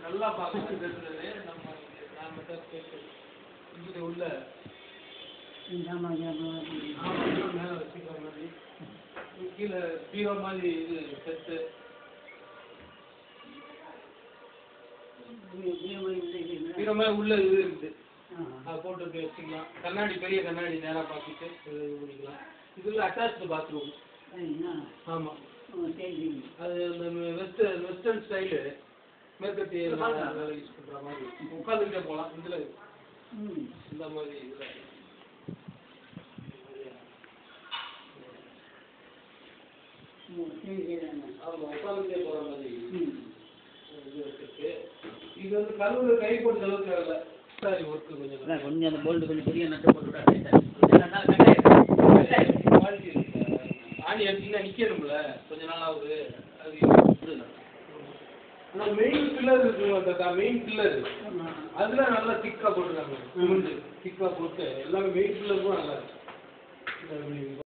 நல்லா பார்க்கணும் பேசுறது நம்ம நாம தான் பேசுறது இங்கே உள்ள மேலே வச்சுக்கிற மாதிரி கீழே பீரோ மாதிரி இது செட்டு பீரோ மாதிரி உள்ள இது இருக்குது அதை போட்டு வச்சுக்கலாம். கண்ணாடி பெரிய கண்ணாடி நேராக பார்த்துட்டு இது பண்ணிக்கலாம். இதில் அட்டாச்சு பாத்ரூம். ஆமாம், அது அந்த வெஸ்டர்ன் ஸ்டைலு மேற்கத்திய வேலை யூஸ் பண்ணுற மாதிரி உட்காந்துக்கிட்டே போகலாம். இதில் இந்த மாதிரி இதில் ஆமாம் உட்காந்துக்கிட்டே போகிற மாதிரி இது வச்சுருக்கு. இது வந்து கழுவு கை போட்டு அளவுக்கு இல்லை. சரி ஒர்க்கு கொஞ்சம் அந்த போல்டு கொஞ்சம் பெரிய நட்டு போட்டு ஆணி அடிச்சிங்கன்னா நிற்கணும்ல கொஞ்ச நாள் ஆகுது. அது ஆனால் மெயின் பில்லர் இருக்குங்க, மெயின் பில்லர் அதில் நல்லா திக்காக போட்டுருக்காங்க. சிமெண்ட் திக்காக போட்டு எல்லாமே மெயின் பில்லருக்கும் நல்லா இருக்கு.